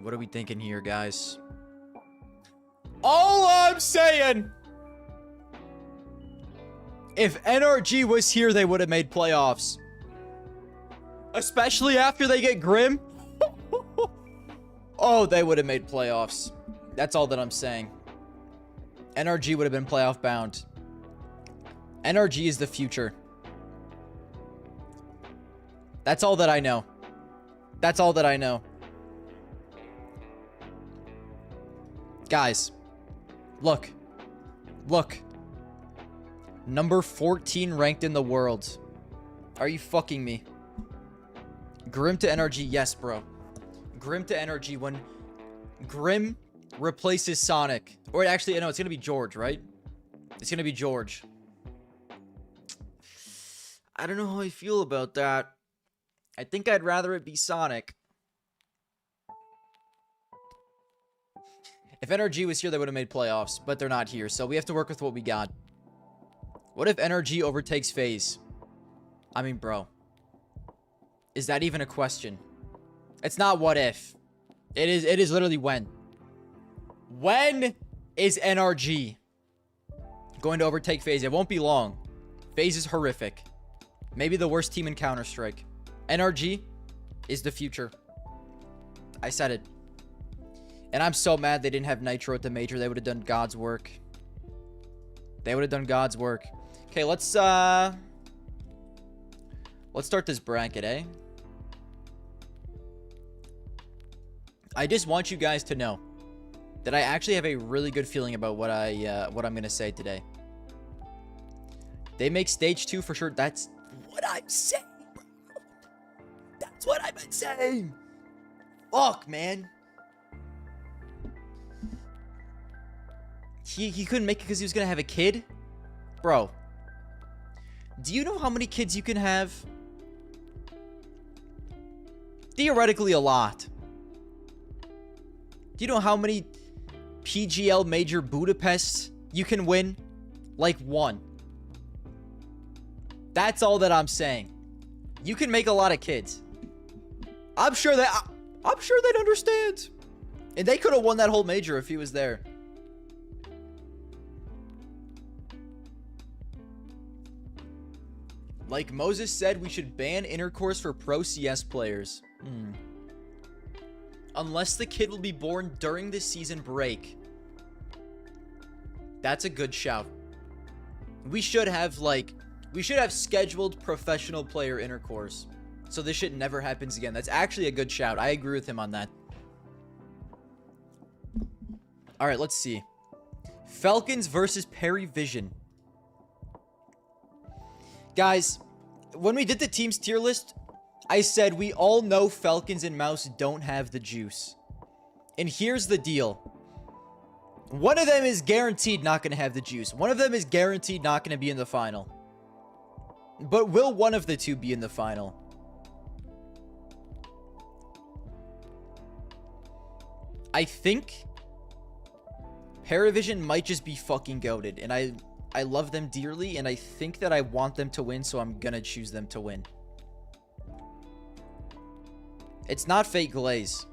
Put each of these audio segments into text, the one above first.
What are we thinking here, guys? All I'm saying, if NRG was here, they would have made playoffs. Especially after they get Grim. Oh, they would have made playoffs. That's all that I'm saying. NRG would have been playoff bound. NRG is the future. That's all that I know. That's all that I know. Guys, look. Look. Number 14 ranked in the world. Are you fucking me? Grim to NRG, yes, bro. Grim to NRG when Grim replaces Sonic. Or actually, no, it's going to be George, right? It's going to be George. I don't know how I feel about that. I think I'd rather it be Sonic. If NRG was here, they would have made playoffs, but they're not here, so we have to work with what we got. What if NRG overtakes FaZe? I mean, bro. Is that even a question? It's not what if. It is literally when. When is NRG going to overtake FaZe? It won't be long. FaZe is horrific. Maybe the worst team in Counter-Strike. NRG is the future. I said it. And I'm so mad they didn't have Nitro at the major. They would have done God's work. They would have done God's work. Okay, let's start this bracket, eh? I just want you guys to know that I actually have a really good feeling about what I'm gonna say today. They make stage 2 for sure. That's what I'm saying, bro. That's what I've been saying. Fuck, man. He couldn't make it because he was gonna have a kid? Bro. Do you know how many kids you can have? Theoretically, a lot. Do you know how many PGL Major Budapest you can win? Like 1. That's all that I'm saying. You can make a lot of kids. I'm sure they'd understand. And they could have won that whole major if he was there. Like Moses said, we should ban intercourse for pro CS players. Unless the kid will be born during the season break. That's a good shout. We should have scheduled professional player intercourse. So this shit never happens again. That's actually a good shout. I agree with him on that. Alright, let's see. Falcons versus Parivision. Guys, when we did the team's tier list, I said we all know Falcons and Mouse don't have the juice. And here's the deal. One of them is guaranteed not going to have the juice. One of them is guaranteed not going to be in the final. But will one of the two be in the final? I think Parivision might just be fucking goated. And I love them dearly, and I think that I want them to win, so I'm gonna choose them to win. It's not Fake Glaze.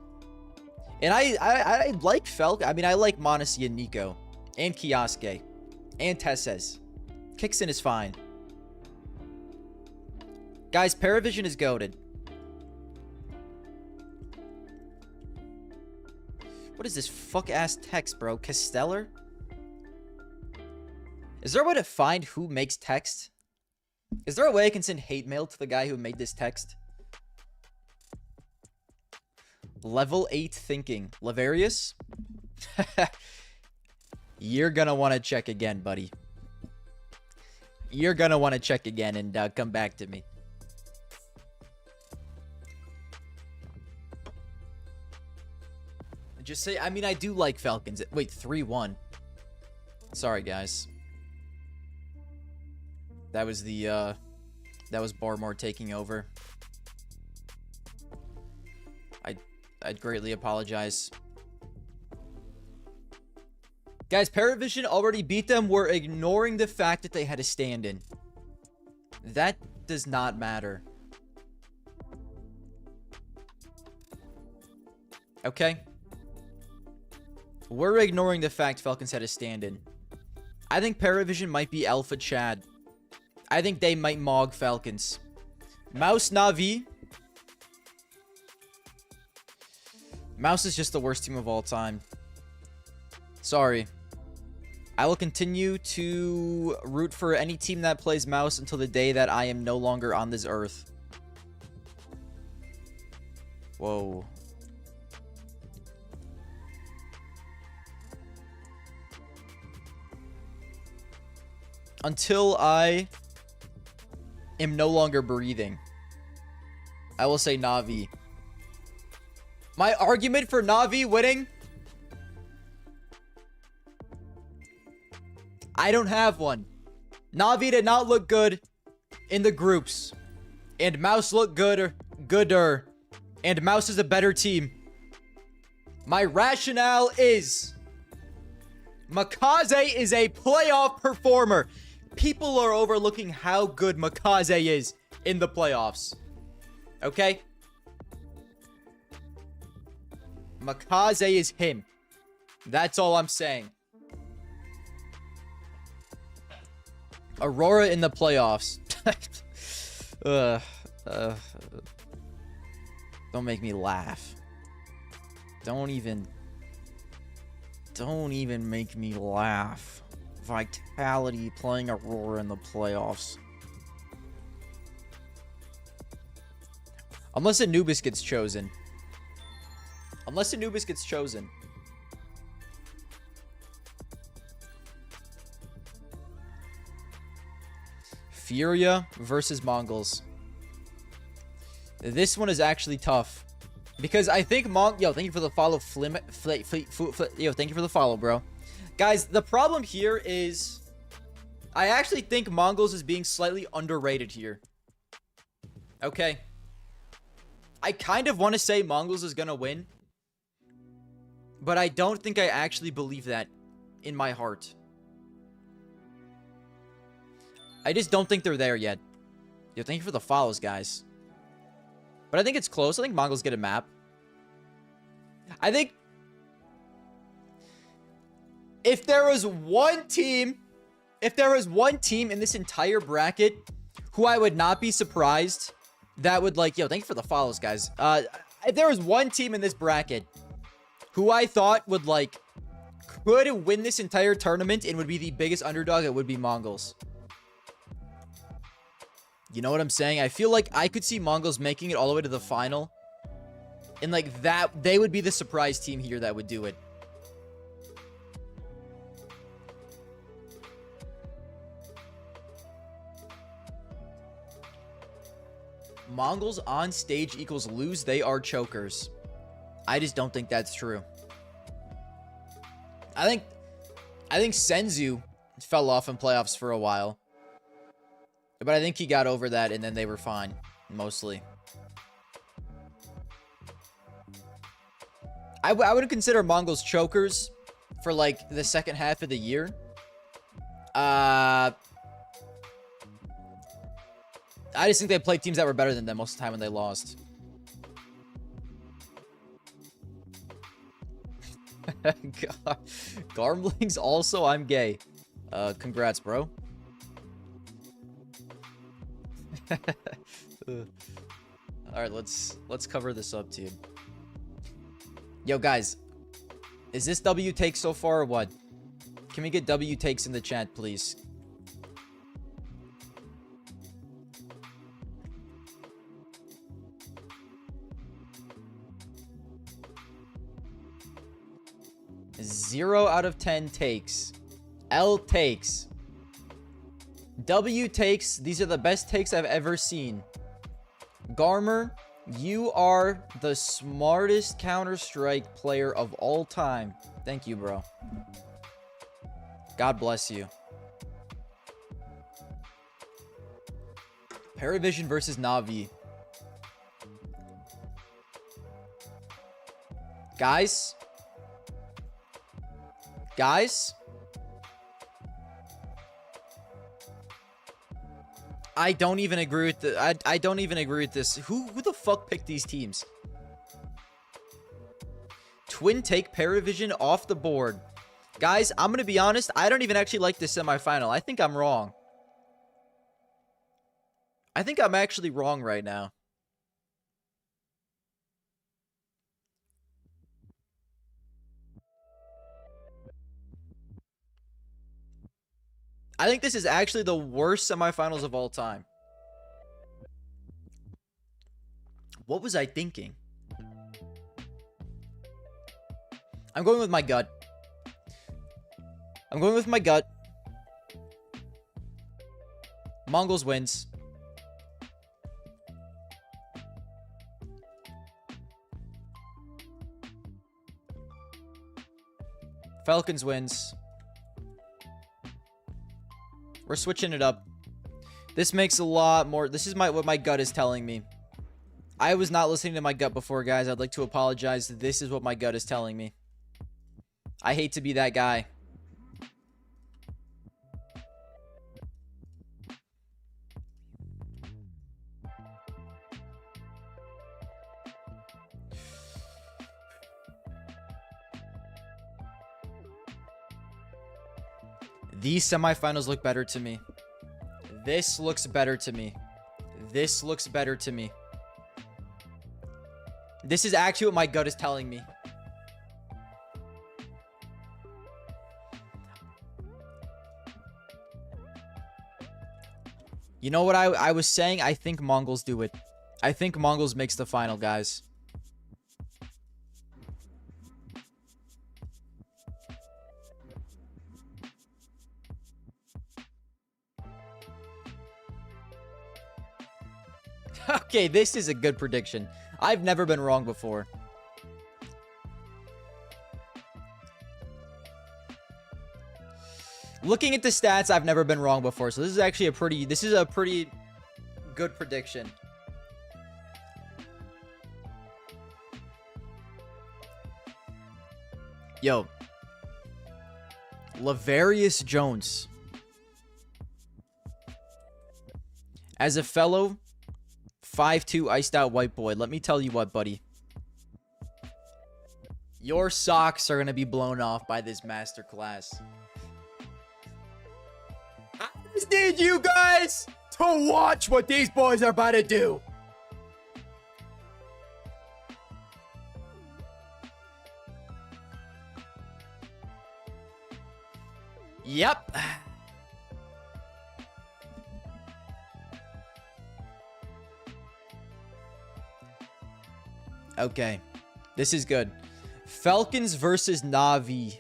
And I like Felk. I mean, I like Monesi and Nico. And Kioske. And Tesses. Kixon is fine. Guys, Parivision is goated. What is this fuck-ass text, bro? Casteller? Is there a way to find who makes text? Is there a way I can send hate mail to the guy who made this text? Level 8 thinking. Lavarius? You're gonna want to check again, buddy. You're gonna want to check again and come back to me. Just say, I mean, I do like Falcons. Wait, 3-1. Sorry, guys. That was Barmore taking over. I'd greatly apologize. Guys, Parivision already beat them. We're ignoring the fact that they had a stand-in. That does not matter. Okay? We're ignoring the fact Falcons had a stand-in. I think Parivision might be Alpha Chad. I think they might Mog Falcons. Mouse Na'Vi. Mouse is just the worst team of all time. Sorry. I will continue to root for any team that plays Mouse until the day that I am no longer on this earth. Whoa. Until I am no longer breathing, I will say Na'Vi. My argument for Na'Vi winning? I don't have one. Na'Vi did not look good in the groups. And Mouse looked gooder. And Mouse is a better team. My rationale is Makaze is a playoff performer. People are overlooking how good Makaze is in the playoffs. Okay? Makaze is him. That's all I'm saying. Aurora in the playoffs. Don't make me laugh. Don't even make me laugh. Vitality playing Aurora in the playoffs. Unless Anubis gets chosen. Unless Anubis gets chosen. Furia versus Mongolz. This one is actually tough. Because I think Yo, thank you for the follow, Yo, thank you for the follow, bro. Guys, the problem here is I actually think Mongolz is being slightly underrated here. Okay. I kind of want to say Mongolz is going to win. But I don't think I actually believe that in my heart. I just don't think they're there yet. Yo, thank you for the follows, guys. But I think it's close. I think Mongolz get a map. I think if there was one team in this entire bracket who I would not be surprised that would like, yo, thank you for the follows, guys. If there was one team in this bracket who I thought would like could win this entire tournament and would be the biggest underdog, it would be Mongolz. You know what I'm saying? I feel like I could see Mongolz making it all the way to the final. And like that, they would be the surprise team here that would do it. Mongolz on stage equals lose. They are chokers. I just don't think that's true. I think Senzu fell off in playoffs for a while. But I think he got over that and then they were fine. Mostly. I would consider Mongolz chokers for like the second half of the year. I just think they played teams that were better than them most of the time when they lost. Garmlings also, I'm gay. Congrats, bro. Alright, let's cover this up, dude. Yo, guys. Is this W take so far or what? Can we get W takes in the chat, please? Zero out of 10 takes. L takes. W takes. These are the best takes I've ever seen. Garmer, you are the smartest Counter-Strike player of all time. Thank you, bro. God bless you. Parivision versus Na'Vi. Guys? I don't even agree with I don't even agree with this. Who the fuck picked these teams? Twin take Parivision off the board. Guys, I'm going to be honest. I don't even actually like this semifinal. I think I'm wrong. I think I'm actually wrong right now. I think this is actually the worst semifinals of all time. What was I thinking? I'm going with my gut. I'm going with my gut. Mongolz wins. Falcons wins. We're switching it up. This makes a lot more... This is what my gut is telling me. I was not listening to my gut before, guys. I'd like to apologize. This is what my gut is telling me. I hate to be that guy. These semifinals look better to me. This looks better to me. This looks better to me. This is actually what my gut is telling me. You know what I was saying? I think Mongolz do it. I think Mongolz makes the final, guys. Okay, this is a good prediction. I've never been wrong before. Looking at the stats, I've never been wrong before. So this is actually a pretty good prediction. Yo. Lavarius Jones. As a fellow 5'2" iced out white boy, let me tell you what, buddy. Your socks are going to be blown off by this masterclass. I just need you guys to watch what these boys are about to do. Yep. Okay. This is good. Falcons versus Na'Vi.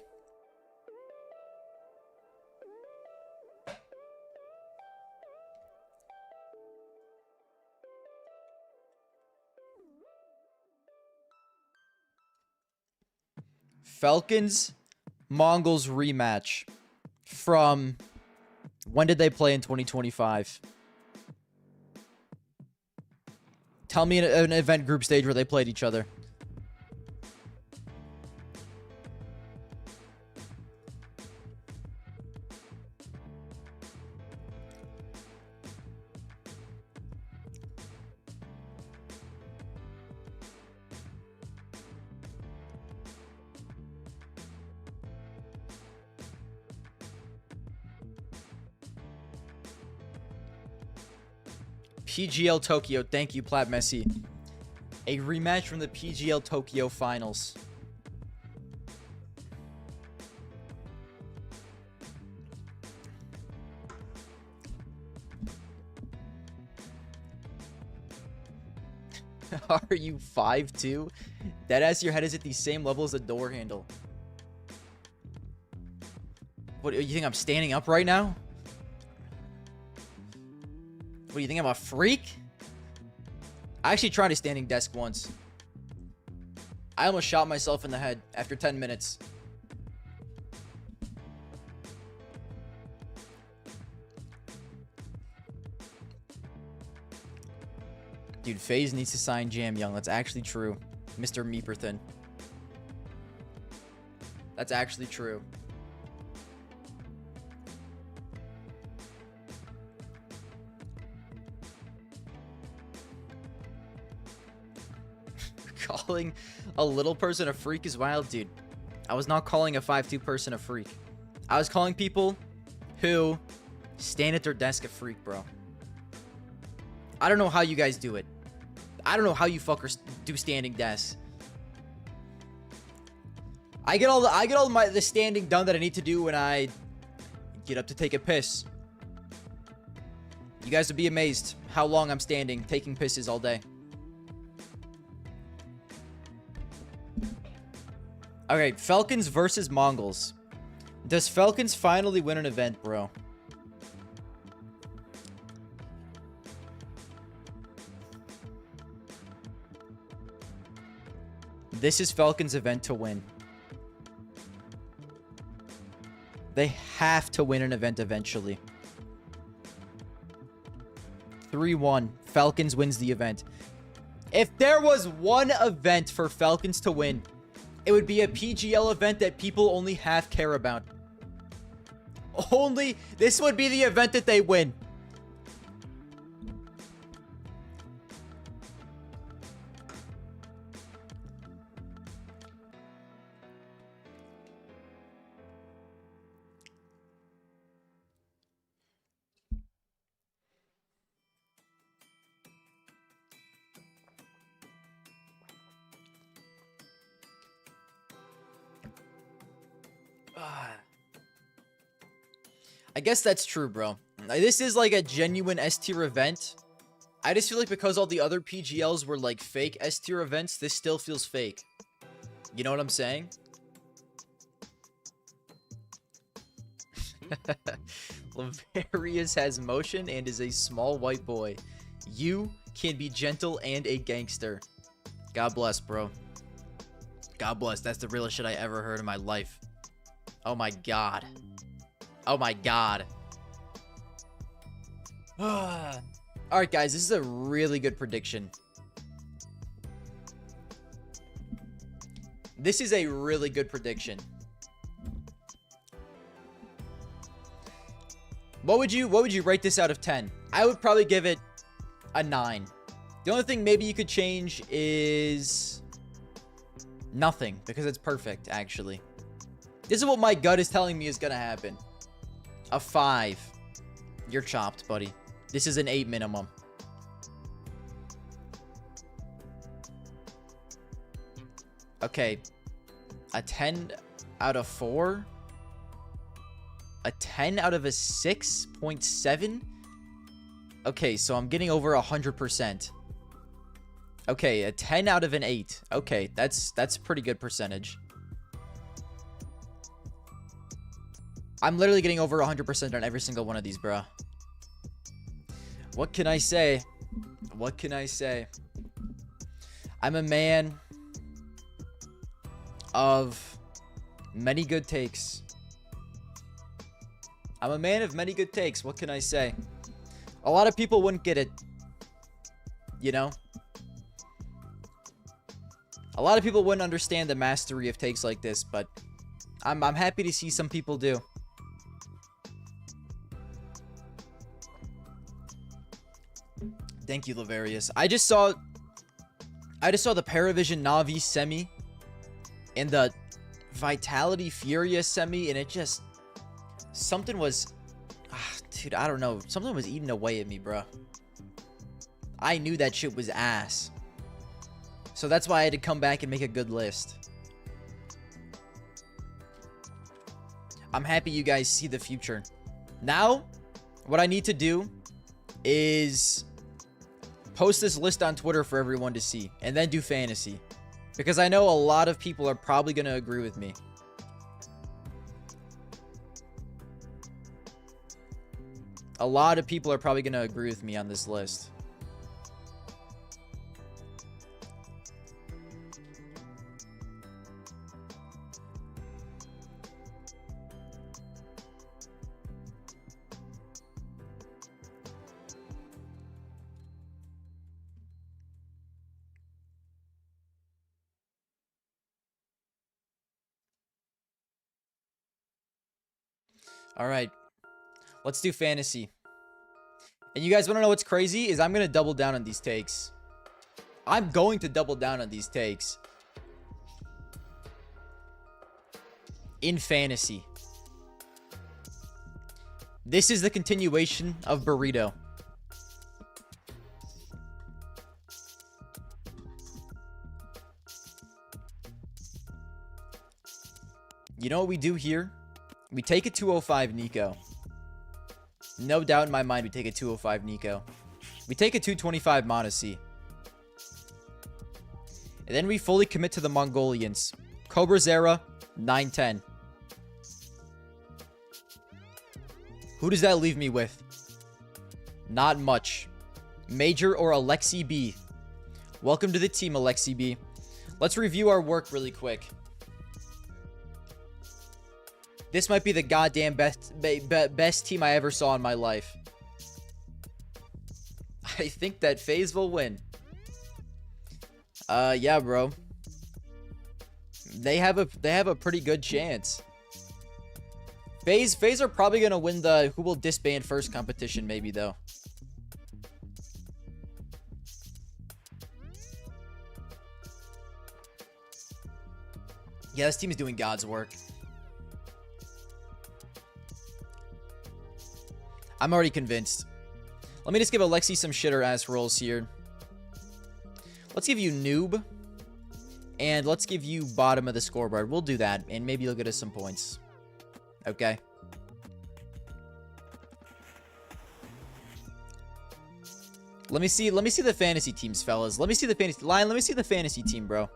Falcons Mongolz rematch from when did they play in 2025? Tell me an event group stage where they played each other. PGL Tokyo. Thank you, Plat Messi. A rematch from the PGL Tokyo finals. Are you 5'2"? Deadass, your head is at the same level as the door handle. What, you think I'm standing up right now? What, do you think I'm a freak? I actually tried a standing desk once. I almost shot myself in the head after 10 minutes. Dude, FaZe needs to sign Jam Young. That's actually true. Mr. Meeperthin. That's actually true. Calling a little person a freak is wild, dude. I was not calling a 5'2" person a freak. I was calling people who stand at their desk a freak, bro. I don't know how you guys do it. I don't know how you fuckers do standing desks. I get all the standing done that I need to do when I get up to take a piss. You guys would be amazed how long I'm standing taking pisses all day. Okay, Falcons versus Mongolz. Does Falcons finally win an event, bro? This is Falcons' event to win. They have to win an event eventually. 3-1. Falcons wins the event. If there was one event for Falcons to win, it would be a PGL event that people only half care about. This would be the event that they win. I guess that's true, bro. This is like a genuine S-tier event. I just feel like because all the other PGLs were like fake S-tier events, this still feels fake. You know what I'm saying? Laverius has motion and is a small white boy. You can be gentle and a gangster. God bless, bro. God bless. That's the realest shit I ever heard in my life. Oh my god. Oh my god. Alright, guys. This is a really good prediction. This is a really good prediction. What would you rate this out of 10? I would probably give it a 9. The only thing maybe you could change is nothing, because it's perfect, actually. This is what my gut is telling me is gonna happen. A 5. You're chopped, buddy. This is an 8 minimum. Okay. A 10 out of 4? A 10 out of a 6.7? Okay, so I'm getting over 100%. Okay, a 10 out of an 8. Okay, that's a pretty good percentage. I'm literally getting over 100% on every single one of these, bro. What can I say? What can I say? I'm a man of many good takes. I'm a man of many good takes. What can I say? A lot of people wouldn't get it. You know? A lot of people wouldn't understand the mastery of takes like this, but I'm happy to see some people do. Thank you, Laverius. I just saw the Parivision Navi semi and the Vitality Furia semi, and it just something was dude, I don't know. Something was eating away at me, bro. I knew that shit was ass. So that's why I had to come back and make a good list. I'm happy you guys see the future. Now, what I need to do is post this list on Twitter for everyone to see, and then do fantasy. Because I know a lot of people are probably going to agree with me. A lot of people are probably going to agree with me on this list. All right, let's do fantasy. And you guys want to know what's crazy? Is I'm going to double down on these takes. I'm going to double down on these takes. In fantasy. This is the continuation of Burrito. You know what we do here? We take a 205 Nico. No doubt in my mind we take a 205 Nico. We take a 225 Monacy. And then we fully commit to the Mongolians. Cobra Zera, 910. Who does that leave me with? Not much. Major or Alexi B. Welcome to the team, Alexi B. Let's review our work really quick. This might be the goddamn best team I ever saw in my life. I think that FaZe will win. Yeah, bro. They have a pretty good chance. FaZe are probably gonna win the who will disband first competition, maybe though. Yeah, this team is doing God's work. I'm already convinced. Let me just give Alexi some shitter ass rolls here. Let's give you noob. And let's give you bottom of the scoreboard. We'll do that. And maybe you'll get us some points. Okay. Let me see the fantasy teams, fellas. Let me see the fantasy line. Let me see the fantasy team, bro.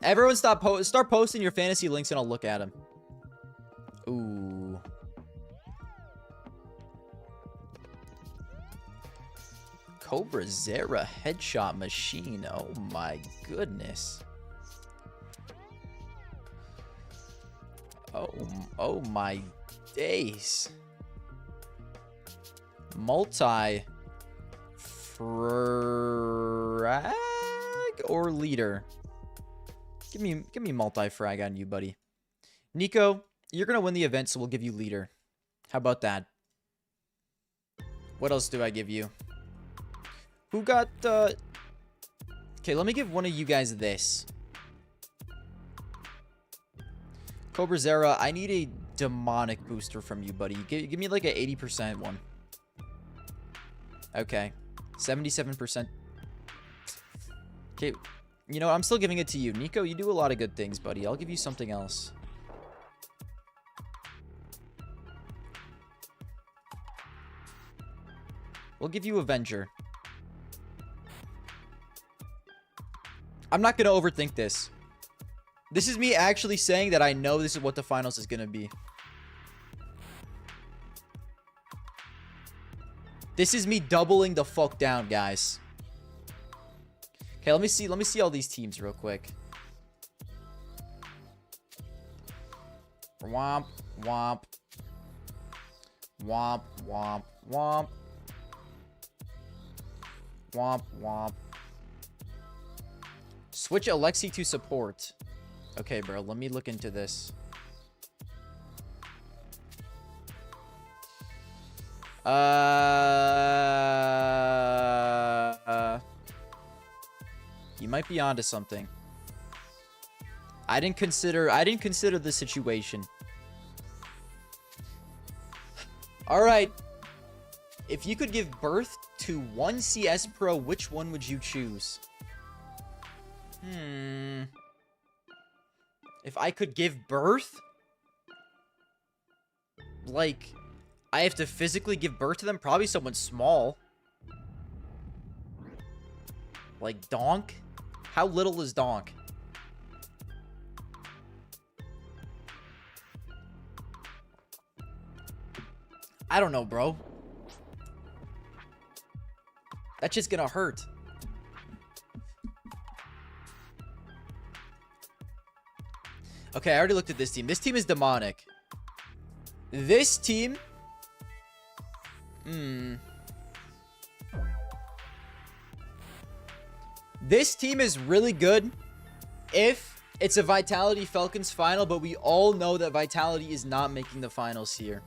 Everyone start posting your fantasy links and I'll look at them. Ooh. Cobra Zera headshot machine. Oh my goodness. Oh my days. Multi frag or leader? Give me multi frag on you, buddy. Nico, you're gonna win the event, so we'll give you leader. How about that? What else do I give you? Who got okay, let me give one of you guys this. Cobra Zera, I need a demonic booster from you, buddy. Give me like an 80% one. Okay. 77%. Okay. You know what? I'm still giving it to you. Nico, you do a lot of good things, buddy. I'll give you something else. We'll give you Avenger. I'm not going to overthink this. This is me actually saying that I know this is what the finals is going to be. This is me doubling the fuck down, guys. Okay, let me see all these teams real quick. Womp, womp. Womp, womp, womp. Womp, womp. Switch Alexi to support. Okay, bro, let me look into this. You might be onto something. I didn't consider the situation. All right. If you could give birth to one CS pro, which one would you choose? If I could give birth? Like, I have to physically give birth to them? Probably someone small. Like Donk? How little is Donk? I don't know, bro. That's just gonna hurt. Okay, I already looked at this team. This team is demonic. This team... This team is really good if it's a Vitality Falcons final, but we all know that Vitality is not making the finals here.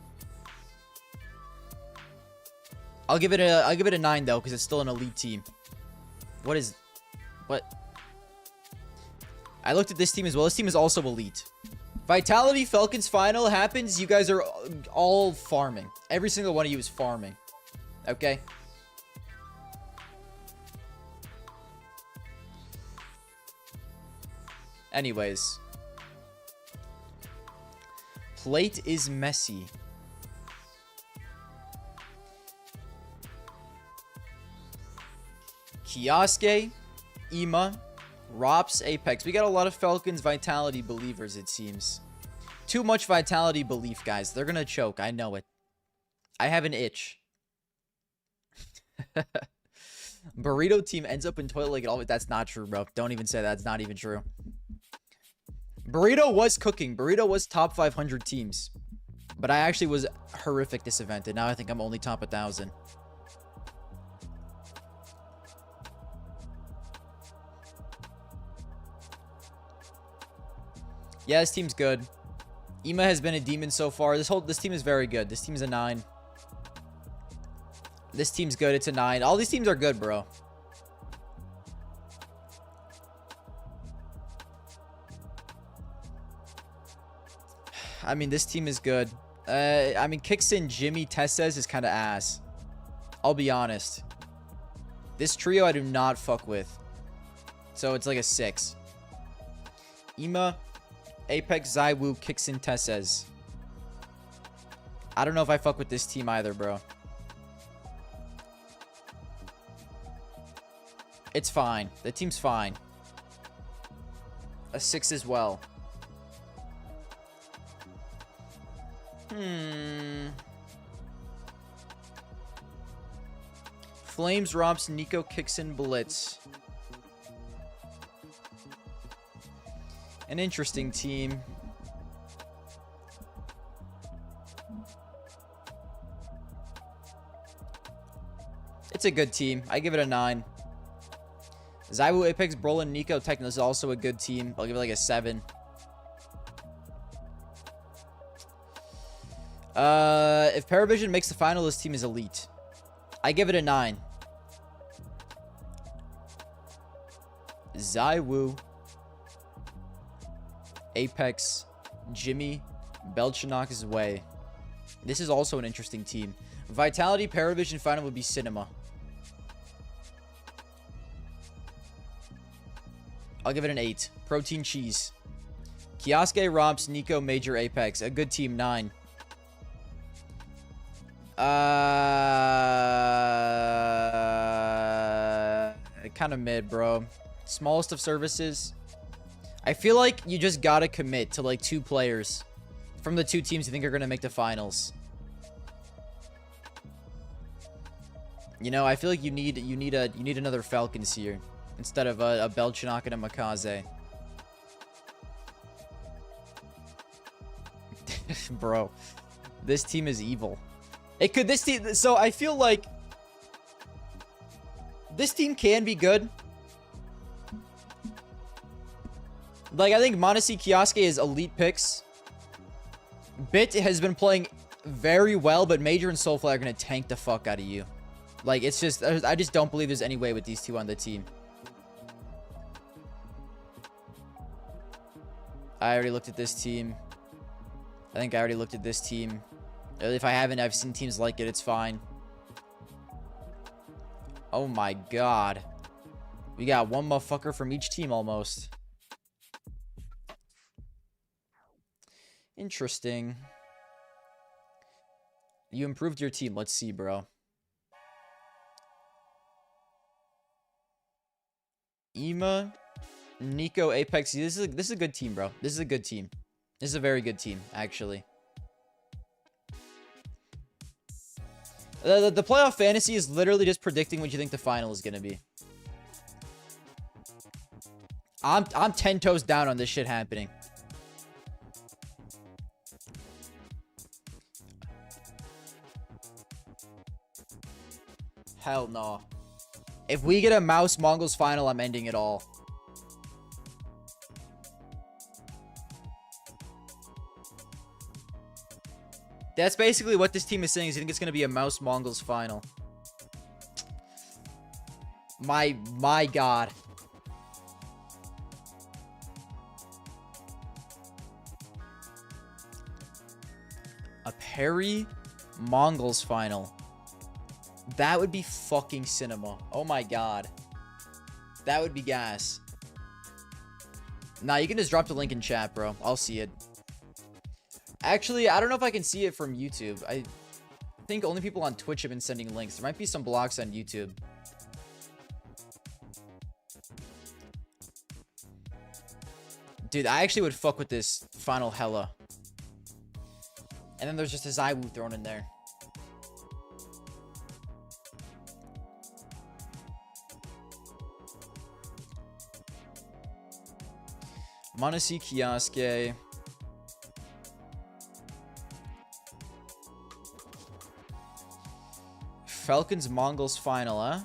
I'll give it a 9 though, because it's still an elite team. What is... What? I looked at this team as well. This team is also elite. Vitality Falcons final happens. You guys are all farming. Every single one of you is farming. Okay? Anyways. Plate is messy. Kioske, Ima, Rops, Apex. We got a lot of Falcons Vitality believers, it seems. Too much Vitality belief, guys. They're gonna choke. I know it. I have an itch. Burrito team ends up in toilet like it always. That's not true, bro. Don't even say that. That's not even true. Burrito was cooking. Burrito was top 500 teams. But I actually was horrific this event. And now I think I'm only top 1,000. Yeah, this team's good. Ima has been a demon so far. This team is very good. This team's a 9. This team's good. It's a 9. All these teams are good, bro. I mean, this team is good. I mean, Kixin, Jimmy, Tessez is kind of ass. I'll be honest. This trio I do not fuck with. So it's like a 6. Ima, Apex, Zaiwu, Kixin, Tessez. I don't know if I fuck with this team either, bro. It's fine. The team's fine. A 6 as well. Flames, Romps, Nico, Kixin, Blitz. An interesting team. It's a good team. I give it a 9. Zaiwu, Apex, Brolin, Nico, Techno is also a good team. I'll give it like a 7. If Parivision makes the final, this team is elite. I give it a 9. Zaiwu, Apex, Jimmy, Belchanok's way. This is also an interesting team. Vitality, Parivision final would be Cinema. I'll give it an 8. Protein Cheese. Kioske, Romps, Nico, Major, Apex. A good team, 9. Kind of mid, bro. Smallest of services. I feel like you just gotta commit to like 2 players from the 2 teams you think are gonna make the finals. You know, I feel like you need another Falcons here instead of a Belchanok and a Makaze. Bro, this team is evil. It could this team. So I feel like this team can be good. Like, I think Monesi Kioske is elite picks. Bit has been playing very well, but Major and Soulfly are going to tank the fuck out of you. Like, it's just... I just don't believe there's any way with these 2 on the team. I already looked at this team. I think I already looked at this team. If I haven't, I've seen teams like it. It's fine. Oh my god. We got one motherfucker from each team almost. Interesting. You improved your team. Let's see, bro. Ima, Nico, Apex. This is a good team, bro. This is a good team. This is a very good team, actually. The playoff fantasy is literally just predicting what you think the final is gonna be. I'm 10 toes down on this shit happening. Hell no. If we get a Mouse Mongolz final, I'm ending it all. That's basically what this team is saying, is you think it's going to be a Mouse Mongolz final. My God. A Mongolz final. That would be fucking cinema. Oh my God. That would be gas. Nah, you can just drop the link in chat, bro. I'll see it. Actually, I don't know if I can see it from YouTube. I think only people on Twitch have been sending links. There might be some blocks on YouTube. Dude, I actually would fuck with this final hella. And then there's just a ZywOo thrown in there. Monesi Kioske. Falcons Mongolz final, huh?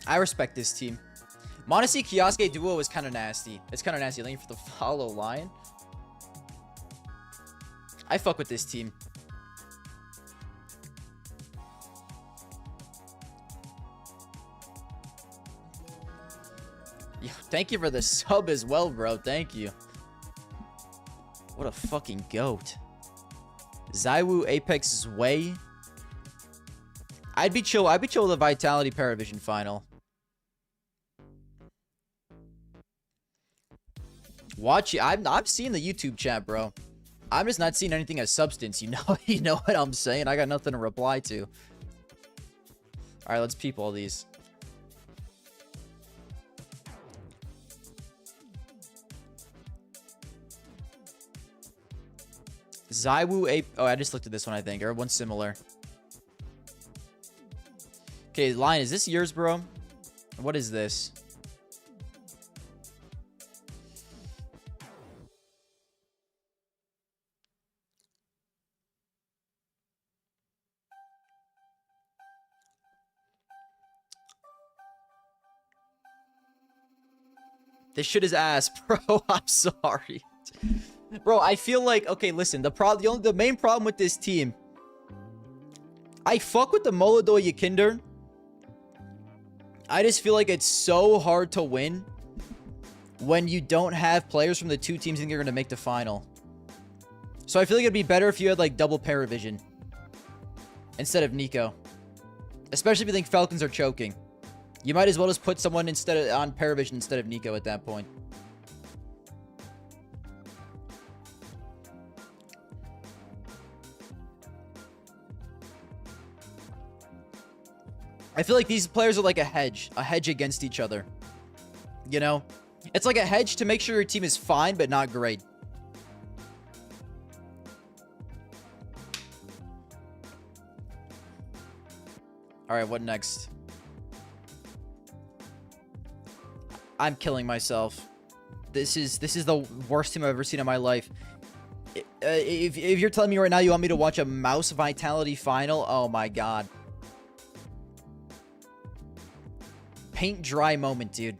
I respect this team. Monesi Kioske duo is kind of nasty. It's kind of nasty. Looking for the follow line. I fuck with this team. Yo, thank you for the sub as well, bro. Thank you. What a fucking goat. ZywOo Apex Way. I'd be chill with the Vitality Parivision final. Watch it. I'm seeing the YouTube chat, bro. I'm just not seeing anything as substance. You know what I'm saying? I got nothing to reply to. All right, let's peep all these. ZywOo Oh, I just looked at this one, I think. Or one's similar. Okay, Lion, is this yours, bro? What is this? This shit is ass, bro. I'm sorry. Bro, I feel like, okay, listen, the main problem with this team, I fuck with the Molodoy Yakinder. I just feel like it's so hard to win when you don't have players from the two teams think you're going to make the final. So I feel like it'd be better if you had like double Parivision instead of Nico. Especially if you think Falcons are choking. You might as well just put someone on Parivision instead of Nico at that point. I feel like these players are like a hedge against each other. You know? It's like a hedge to make sure your team is fine, but not great. All right, what next? I'm killing myself. This is the worst team I've ever seen in my life. If you're telling me right now you want me to watch a Mouse Vitality final, oh my God. Paint dry moment, dude.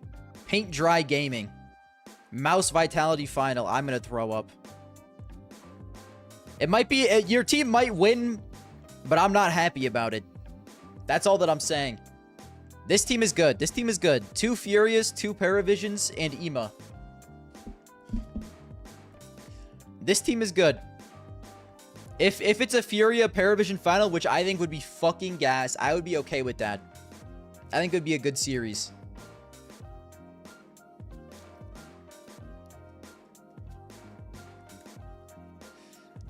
Paint dry gaming. Mouse Vitality final. I'm gonna throw up. It might be your team might win, but I'm not happy about it. That's all that I'm saying. This team is good. This team is good. 2 Furious, 2 Parivisions, and Ema. This team is good. If it's a Furia Parivision final, which I think would be fucking gas, I would be okay with that. I think it would be a good series.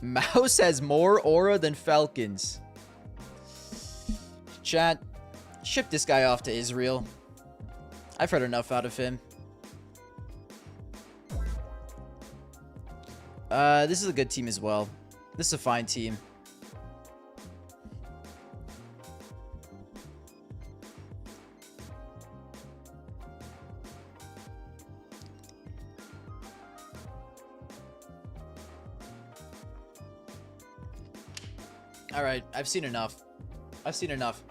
Mouse has more aura than Falcons. Chat, ship this guy off to Israel. I've heard enough out of him. This is a good team as well. This is a fine team. All right, I've seen enough. I've seen enough.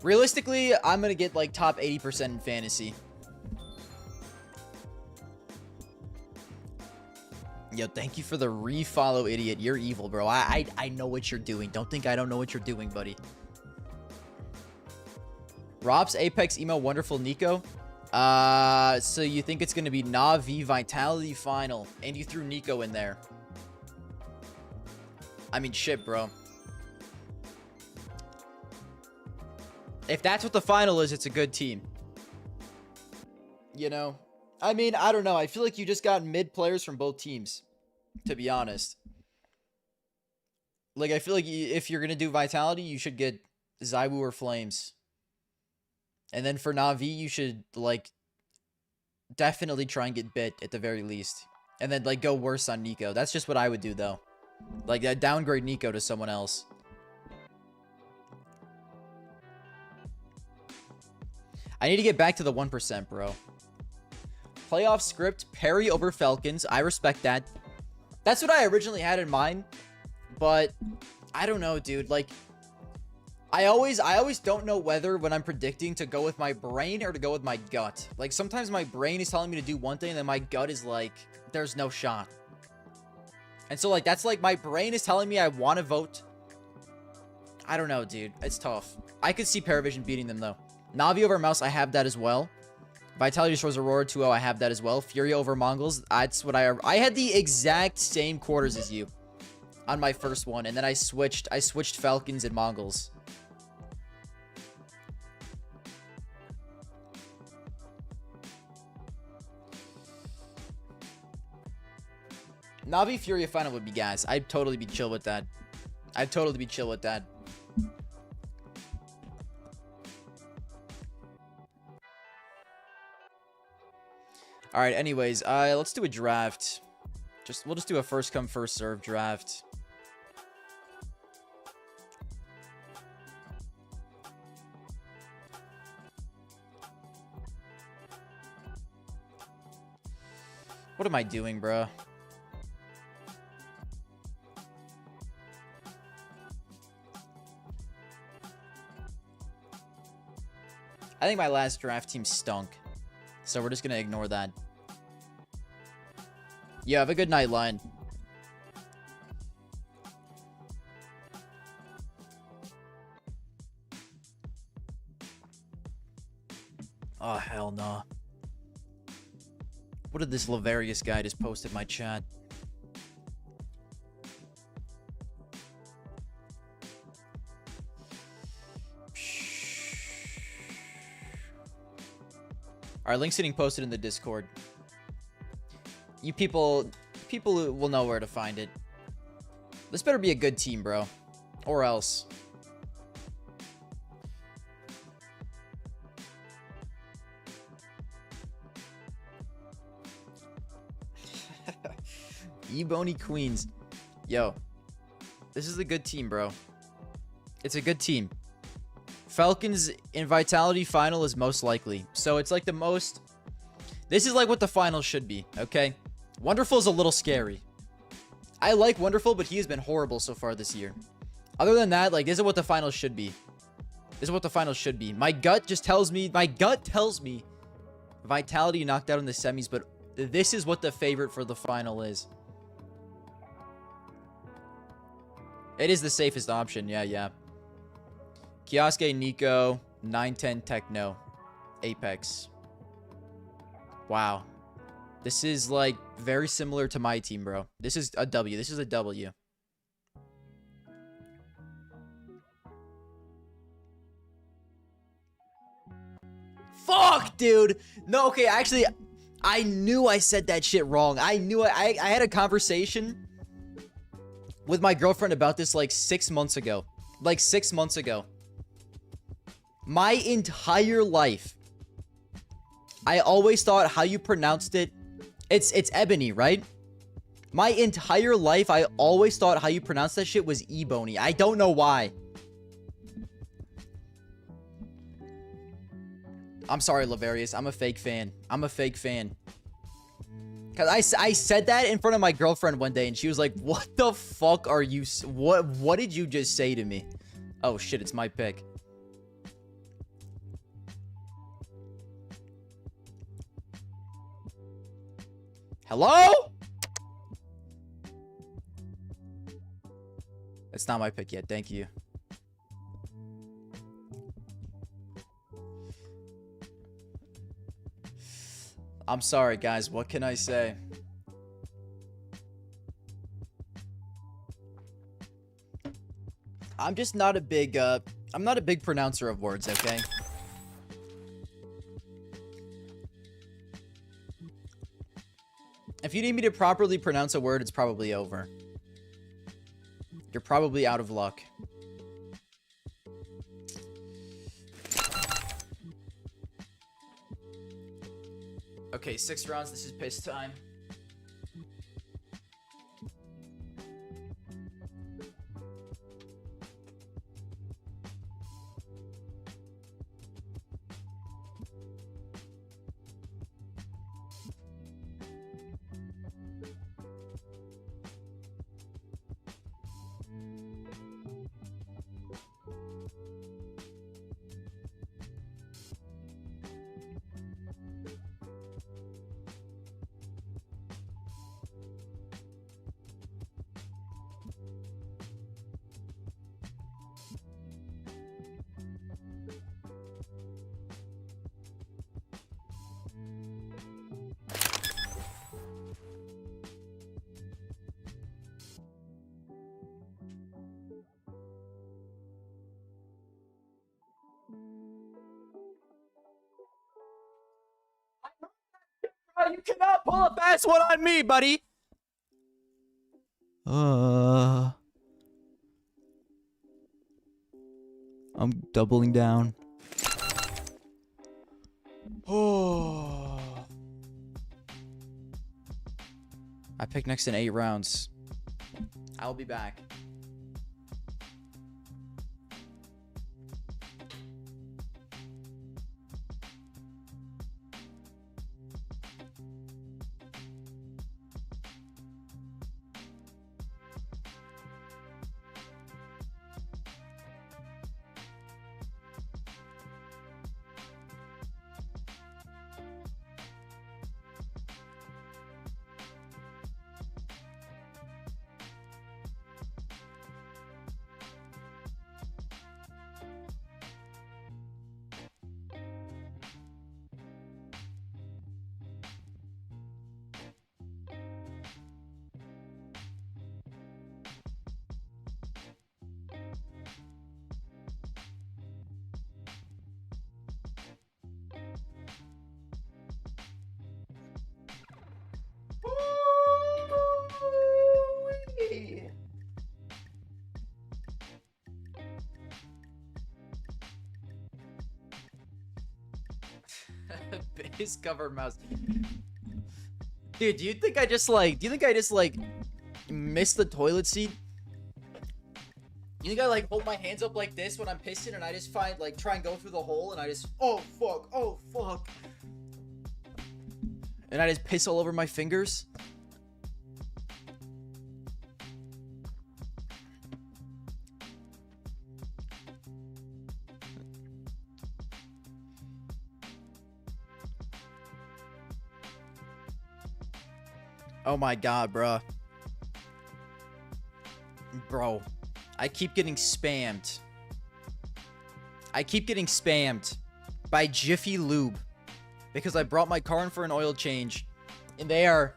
Realistically, I'm going to get like top 80% in fantasy. Yo, thank you for the refollow, idiot. You're evil, bro. I know what you're doing. Don't think I don't know what you're doing, buddy. Rob's Apex Emo Wonderful Nico. So you think it's gonna be Na'Vi Vitality final, and you threw Nico in there. I mean, shit, bro. If that's what the final is, it's a good team. You know? I mean, I don't know. I feel like you just got mid players from both teams, to be honest. Like, I feel like if you're going to do Vitality, you should get Zywoo or Flames. And then for Na'Vi, you should, like, definitely try and get Bit at the very least. And then, like, go worse on Nico. That's just what I would do, though. Like, downgrade Nico to someone else. I need to get back to the 1%, bro. Playoff script, Perry over Falcons. I respect that. That's what I originally had in mind. But I don't know, dude. Like, I always don't know whether when I'm predicting to go with my brain or to go with my gut. Like, sometimes my brain is telling me to do one thing and then my gut is like, there's no shot. And so, like, that's like my brain is telling me I want to vote. I don't know, dude. It's tough. I could see Parivision beating them, though. Na'Vi over Mouse, I have that as well. Vitality destroys Aurora 2-0, I have that as well. Fury over Mongolz, that's what I had the exact same quarters as you on my first one, and then I switched Falcons and Mongolz. Na'Vi Fury final would be gas. I'd totally be chill with that. I'd totally be chill with that. All right, anyways, let's do a draft. We'll just do a first come first serve draft. What am I doing, bro? I think my last draft team stunk. So we're just going to ignore that. Yeah, have a good night, Lion. Oh, hell no. What did this Lavarius guy just post in my chat? Our link's getting posted in the Discord. You people will know where to find it. This better be a good team, bro. Or else. Ebony Queens. Yo. This is a good team, bro. It's a good team. Falcons in Vitality final is most likely. So it's like the most... This is like what the final should be, okay? Wonderful is a little scary. I like Wonderful, but he has been horrible so far this year. Other than that, like, this is what the final should be. This is what the final should be. My gut just tells me... My gut tells me Vitality knocked out in the semis, but this is what the favorite for the final is. It is the safest option. Yeah. Kioske, Nico, 910 Techno, Apex. Wow. This is, like, very similar to my team, bro. This is a W. This is a W. Fuck, dude. No, okay, actually, I knew I said that shit wrong. I knew I had a conversation with my girlfriend about this, like, 6 months ago. Like, 6 months ago. My entire life, I always thought how you pronounced it. It's Ebony, right? My entire life, I always thought how you pronounced that shit was Ebony. I don't know why. I'm sorry, Lavarius. I'm a fake fan. I'm a fake fan. Because I said that in front of my girlfriend one day, and she was like, what the fuck are you... What did you just say to me? Oh, shit, it's my pick. Hello? It's not my pick yet. Thank you. I'm sorry, guys. What can I say? I'm just not a big, I'm not a big pronouncer of words, okay? If you need me to properly pronounce a word, it's probably over. You're probably out of luck. Okay, 6 rounds. This is piss time. You cannot pull a fast one on me, buddy. I'm doubling down. Oh. I picked next in 8 rounds. I'll be back. Base cover mouse. Dude, do you think I just like missed the toilet seat? You think I like hold my hands up like this when I'm pissing and I just find like try and go through the hole and I just oh fuck and I just piss all over my fingers? Oh my god, bruh. Bro, I keep getting spammed. I keep getting spammed by Jiffy Lube because I brought my car in for an oil change and they are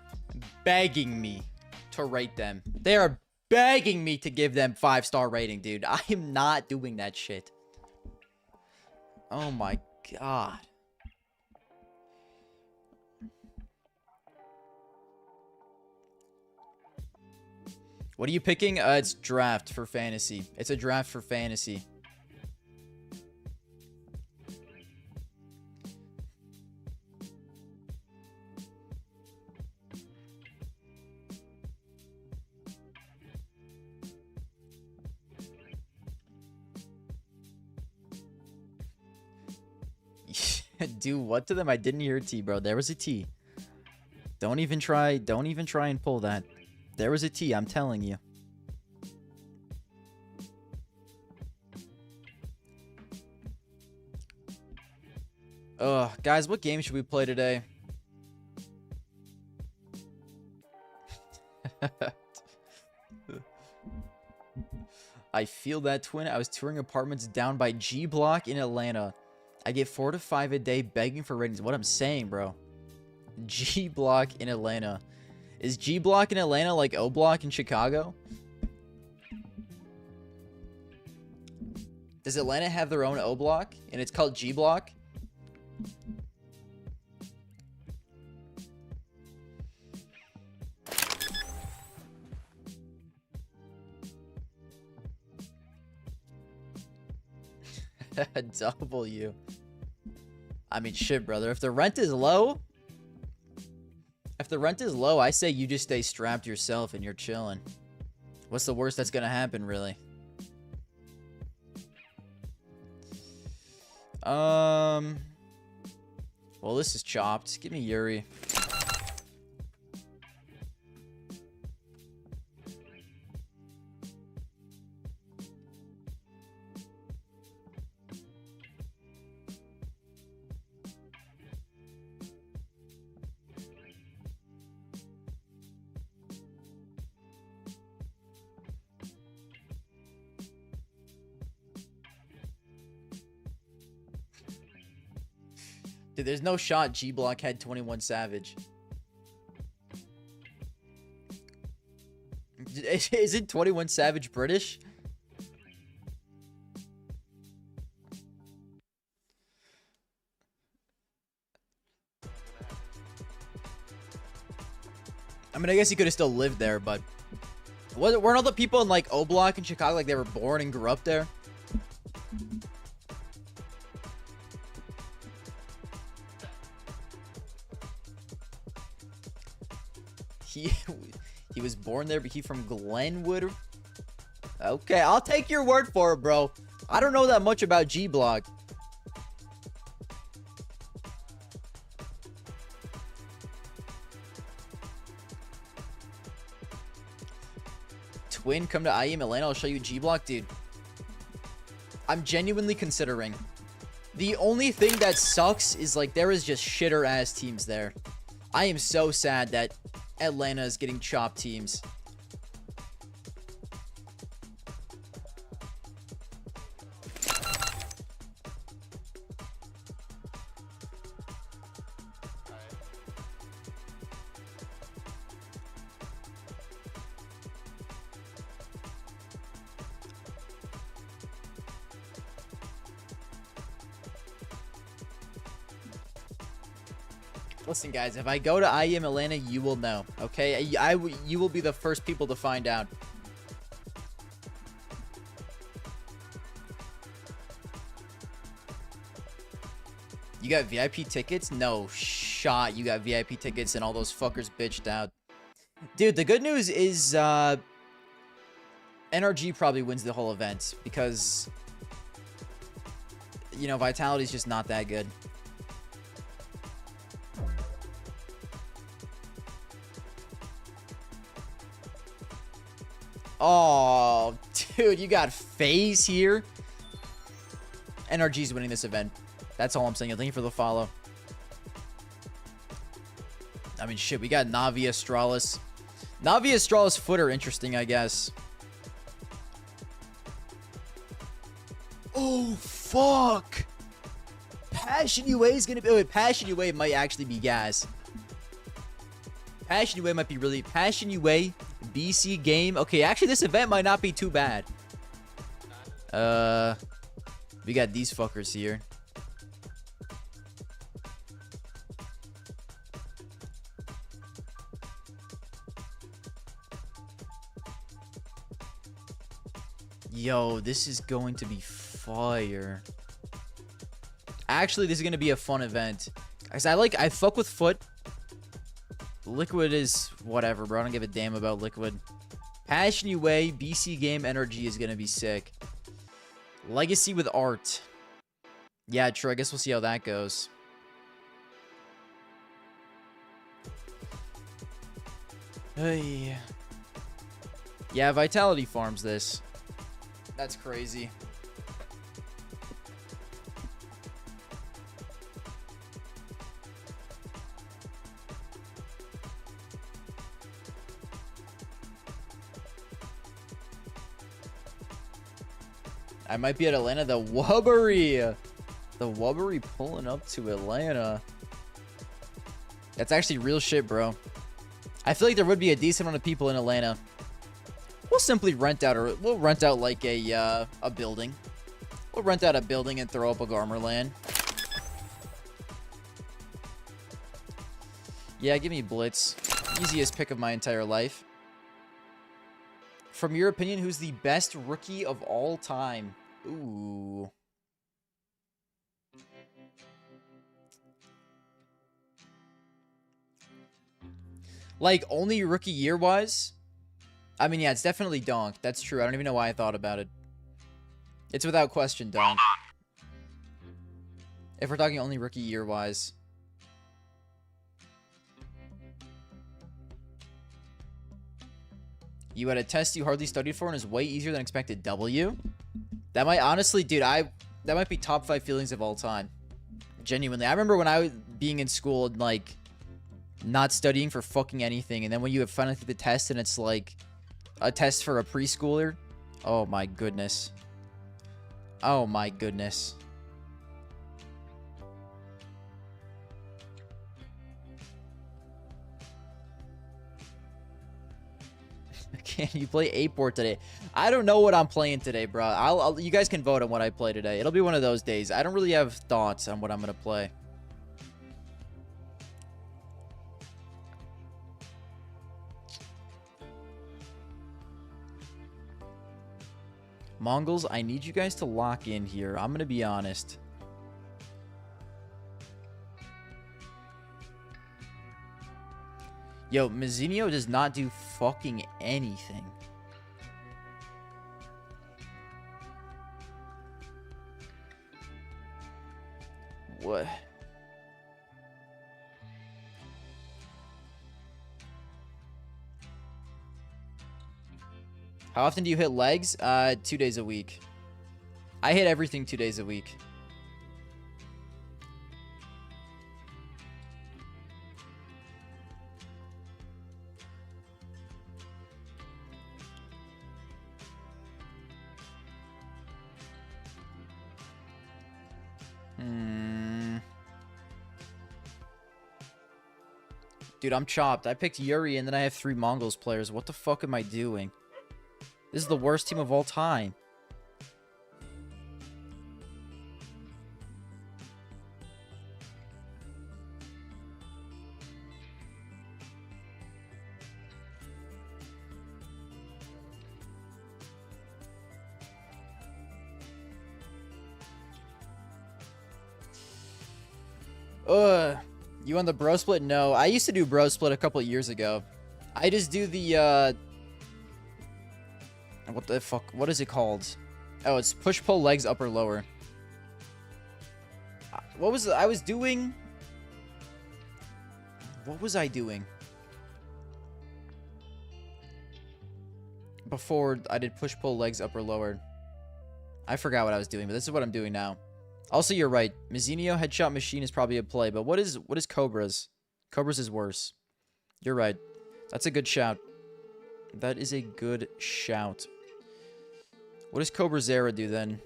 begging me to rate them. They are begging me to give them 5-star rating, dude. I am not doing that shit. Oh my god. What are you picking? It's draft for fantasy. It's a draft for fantasy. Do what to them? I didn't hear a T, bro. There was a T. Don't even try and pull that. There was a T, I'm telling you. Guys, what game should we play today? I feel that, twin. I was touring apartments down by G Block in Atlanta. I get 4 to 5 a day begging for ratings. What I'm saying, bro. G Block in Atlanta. Is G Block in Atlanta like O Block in Chicago? Does Atlanta have their own O Block and it's called G Block? W. I mean, shit, brother. If the rent is low, I say you just stay strapped yourself and you're chilling. What's the worst that's gonna happen, really? Well, this is chopped. Give me Yuri. Dude, there's no shot G Block had 21 Savage. Isn't 21 Savage British? I mean, I guess he could have still lived there, but weren't all the people in like O Block in Chicago like they were born and grew up there? He was born there, but he from Glenwood. Okay, I'll take your word for it, bro. I don't know that much about G Block. Twin, come to IEM Atlanta. I'll show you G Block, dude. I'm genuinely considering. The only thing that sucks is like there is just shitter ass teams there. I am so sad that Atlanta is getting chopped teams. Listen, guys, if I go to IEM Atlanta, you will know, okay? You will be the first people to find out. You got VIP tickets? No shot you got VIP tickets and all those fuckers bitched out. Dude, the good news is NRG probably wins the whole event because, you know, Vitality's just not that good. Oh, dude, you got FaZe here. NRG's winning this event. That's all I'm saying. Thank you for the follow. I mean, shit, we got Navi Astralis. Navi Astralis footer, interesting, I guess. Oh, fuck. Passion UA is going to be... Oh, wait, Passion UA might actually be gas. Passion UA might be really... Passion UA... BC game. Okay, actually, this event might not be too bad. We got these fuckers here. Yo, this is going to be fire. Actually, this is going to be a fun event. Guys, I fuck with Foot. Liquid is whatever, bro. I don't give a damn about Liquid. Passion UA, BC game energy is going to be sick. Legacy with Art. Yeah, true. I guess we'll see how that goes. Hey. Yeah, Vitality farms this. That's crazy. I might be at Atlanta. The Wubbery. The Wubbery pulling up to Atlanta. That's actually real shit, bro. I feel like there would be a decent amount of people in Atlanta. We'll simply rent out, or we'll rent out like a building. We'll rent out a building and throw up a Garmer LAN. Yeah, give me Blitz. Easiest pick of my entire life. From your opinion, who's the best rookie of all time? Ooh. Like, only rookie year-wise? I mean, yeah, it's definitely Donk. That's true. I don't even know why I thought about it. It's without question, Donk. If we're talking only rookie year-wise. You had a test you hardly studied for and is way easier than expected. W? That might, honestly, dude, that might be top 5 feelings of all time. Genuinely. I remember when I was being in school and, like, not studying for fucking anything, and then when you have finally the test and it's like a test for a preschooler. Oh my goodness. Oh my goodness. Can you play 8-board today? I don't know what I'm playing today, bro. You guys can vote on what I play today. It'll be one of those days. I don't really have thoughts on what I'm gonna play. Mongolz, I need you guys to lock in here. I'm gonna be honest. Yo, Mizinho does not do fucking anything. What? How often do you hit legs? 2 days a week. I hit everything 2 days a week. Dude, I'm chopped. I picked Yuri and then I have 3 Mongolz players. What the fuck am I doing? This is the worst team of all time. You on the bro split? No, I used to do bro split a couple of years ago. I just do the what the fuck? What is it called? Oh, it's push pull legs upper lower. What was I was doing? What was I doing before I did push pull legs upper lower? I forgot what I was doing, but this is what I'm doing now. Also, you're right. Mizinho headshot machine is probably a play, but what is Cobra's? Cobra's is worse. You're right. That's a good shout. That is a good shout. What does Cobra Zera do then?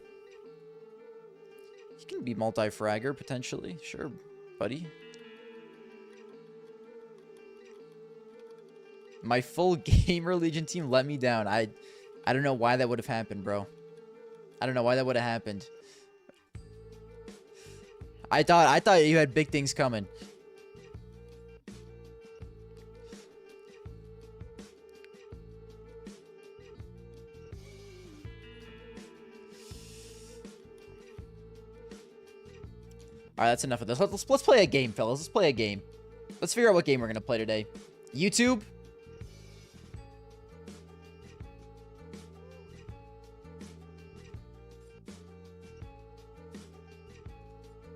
He can be multi-fragger, potentially. Sure, buddy. My full Gamer Legion team let me down. I don't know why that would have happened, bro. I don't know why that would have happened. I thought you had big things coming. All right, that's enough of this. Let's play a game, fellas. Let's play a game. Let's figure out what game we're gonna play today. YouTube,